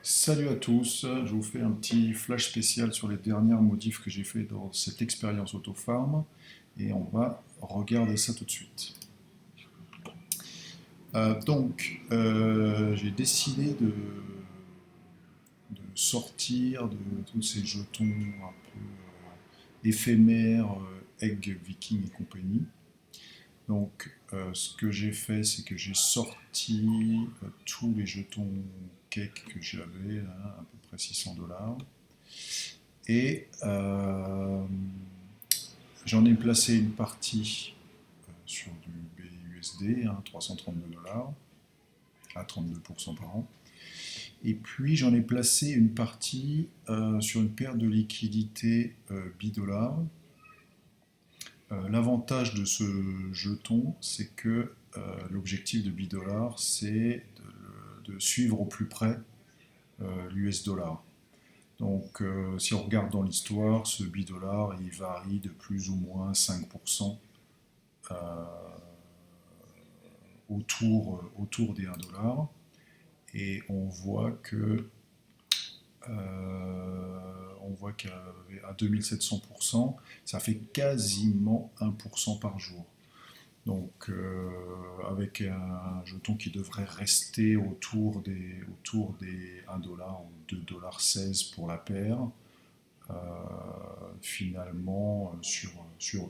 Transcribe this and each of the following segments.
Salut à tous, je vous fais un petit flash spécial sur les dernières modifs que j'ai fait dans cette expérience AutoFarm et on va regarder ça tout de suite. J'ai décidé de sortir de tous ces jetons un peu éphémères, Egg, Viking et compagnie. Ce que j'ai fait, c'est que j'ai sorti tous les jetons cake que j'avais, là, à peu près 600 $. Et j'en ai placé une partie sur du BUSD, 332 $, à 32% par an. Et puis j'en ai placé une partie sur une paire de liquidités $. L'avantage de ce jeton, c'est que l'objectif de $, c'est de suivre au plus près l'US dollar. Si on regarde dans l'histoire, ce $, il varie de plus ou moins 5% euh, autour des 1 $. Et on voit qu'à 2700%, ça fait quasiment 1% par jour. Avec un jeton qui devrait rester autour des 1 $ ou 2,16 $ pour la paire, euh, finalement, sur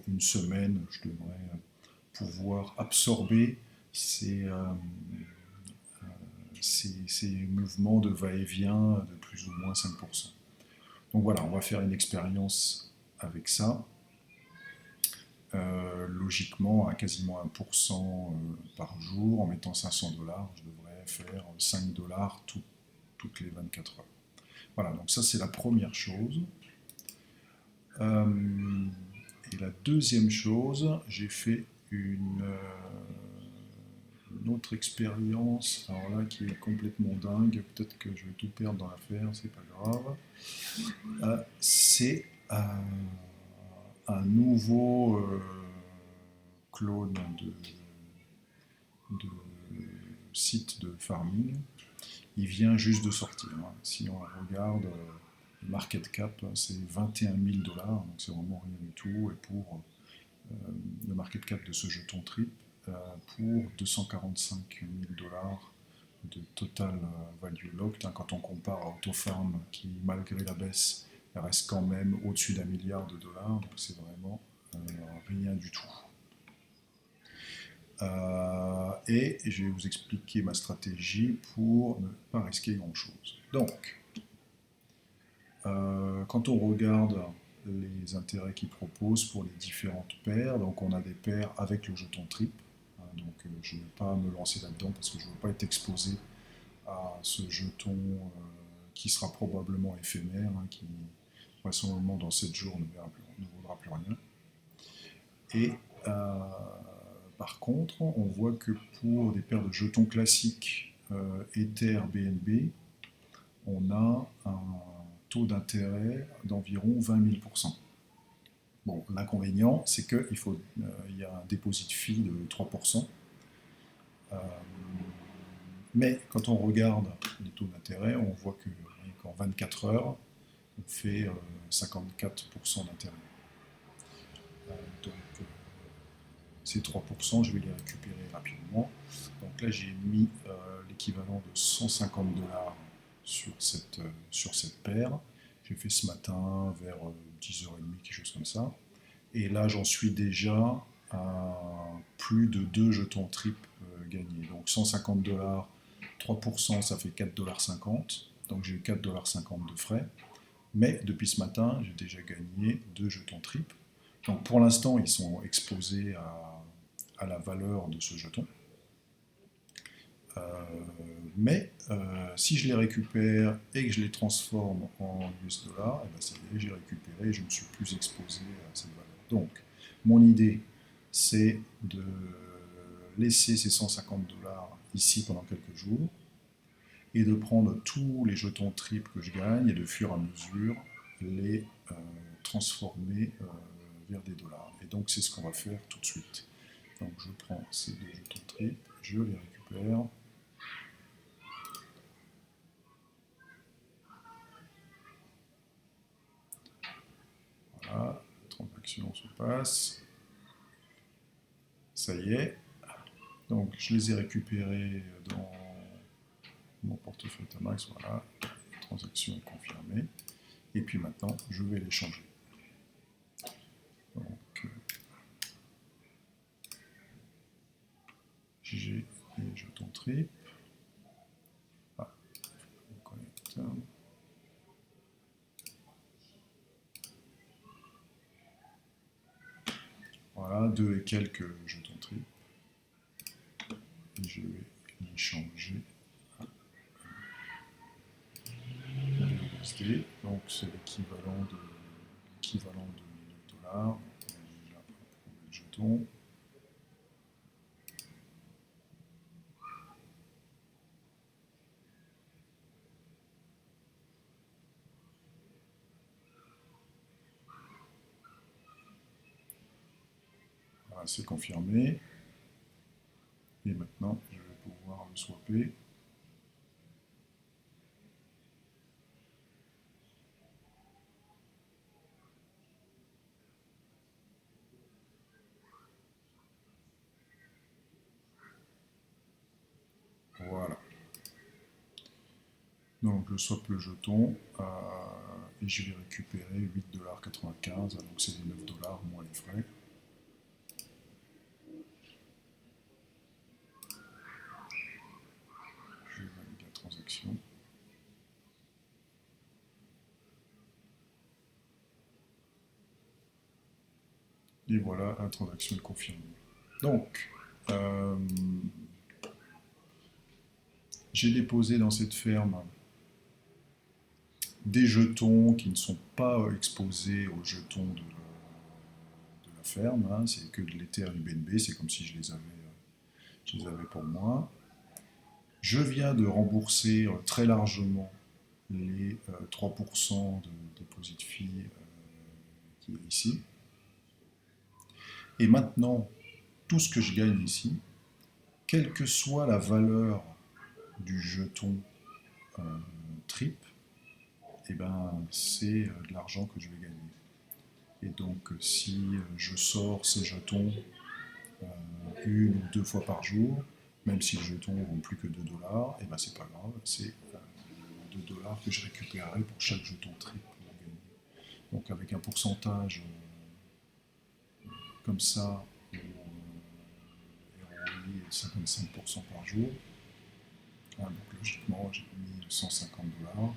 une semaine, je devrais pouvoir absorber ces, euh, ces mouvements de va-et-vient de plus ou moins 5%. Donc voilà, on va faire une expérience avec ça. Logiquement, à quasiment 1% par jour, en mettant 500 $, je devrais faire 5 $ toutes les 24 heures. Voilà, donc ça c'est la première chose. Et la deuxième chose, j'ai fait une autre expérience, alors là qui est complètement dingue, peut-être que je vais tout perdre dans l'affaire, c'est pas grave. C'est un nouveau clone de site de farming. Il vient juste de sortir. Si on regarde le market cap, c'est 21 000 $, donc c'est vraiment rien du tout. Et pour le market cap de ce jeton trip, pour 245 000 $ de total value locked, quand on compare à Autofarm qui, malgré la baisse, reste quand même au-dessus d'1 milliard de dollars, donc c'est vraiment rien du tout. Et je vais vous expliquer ma stratégie pour ne pas risquer grand-chose. Quand on regarde les intérêts qu'ils proposent pour les différentes paires, donc on a des paires avec le jeton trip, je ne vais pas me lancer là-dedans parce que je ne veux pas être exposé à ce jeton qui sera probablement éphémère, qui vraisemblablement dans 7 jours ne vaudra plus rien. Et par contre, on voit que pour des paires de jetons classiques Ether BNB, on a un taux d'intérêt d'environ 20 000%. Bon, l'inconvénient, c'est qu'il y a un deposit fee de 3%. Mais quand on regarde les taux d'intérêt, on voit qu'en 24 heures, on fait 54% d'intérêt. Donc, ces 3%, je vais les récupérer rapidement. Donc là, j'ai mis l'équivalent de 150 $ sur cette paire. J'ai fait ce matin vers 10h30, quelque chose comme ça. Et là, j'en suis déjà à plus de 2 jetons trip gagnés. Donc 150 $, 3%, ça fait 4,50 $. Donc j'ai eu 4,50 $ de frais. Mais depuis ce matin, j'ai déjà gagné 2 jetons trip. Donc pour l'instant, ils sont exposés à la valeur de ce jeton. Si je les récupère et que je les transforme en US dollars, et ben ça y est, j'ai récupéré et je ne suis plus exposé à cette valeur. Donc, mon idée, c'est de laisser ces 150 $ ici pendant quelques jours et de prendre tous les jetons trip que je gagne et de fur et à mesure les transformer vers des dollars. Et donc, c'est ce qu'on va faire tout de suite. Donc, je prends ces deux jetons trip, je les récupère. transaction se passe. Ça y est. Donc je les ai récupérés dans mon portefeuille Tamax, voilà. La transaction est confirmée. Et puis maintenant, je vais les changer. Donc, j'ai les jetons trip. Ah, on connecte. Voilà, 2 et quelques jetons trip. Et je vais les changer à USD. Donc c'est l'équivalent de 9 dollars. On a déjà approuvé le jeton. Voilà, c'est confirmé. Et maintenant, je vais pouvoir le swapper. Voilà. Donc je swap le jeton et je vais récupérer 8,95 $. Donc c'est les 9 dollars moins les frais. Je valide la transaction. Et voilà, la transaction est confirmée. Donc, j'ai déposé dans cette ferme des jetons qui ne sont pas exposés aux jetons de la ferme. Hein. C'est que de l'Ether du BNB, c'est comme si je les avais pour moi. Je viens de rembourser très largement les 3% de deposit fee qui est ici. Et maintenant, tout ce que je gagne ici, quelle que soit la valeur du jeton trip, et ben, c'est de l'argent que je vais gagner. Et donc, si je sors ces jetons 1 ou 2 fois par jour, même si les jetons ne vont plus que 2 dollars, et ben c'est pas grave, c'est 2 dollars que je récupérerai pour chaque jeton trip gagné. Donc avec un pourcentage comme ça, ROI 55% par jour, hein, donc logiquement j'ai mis 150 dollars,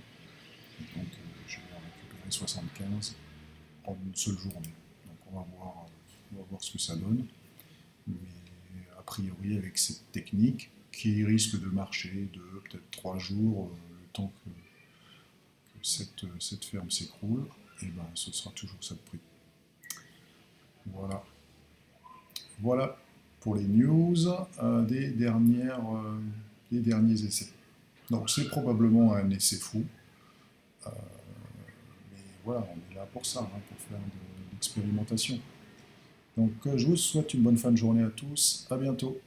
et donc je vais en récupérer 75 en une seule journée. Donc on va voir ce que ça donne. Mais a priori, avec cette technique, qui risque de marcher de peut-être 3 jours, le temps que cette ferme s'écroule, et ben ce sera toujours ça de prix. Voilà. Voilà pour les news des derniers essais. Donc c'est probablement un essai fou. Mais voilà, on est là pour ça, hein, pour faire de l'expérimentation. Donc je vous souhaite une bonne fin de journée à tous. À bientôt.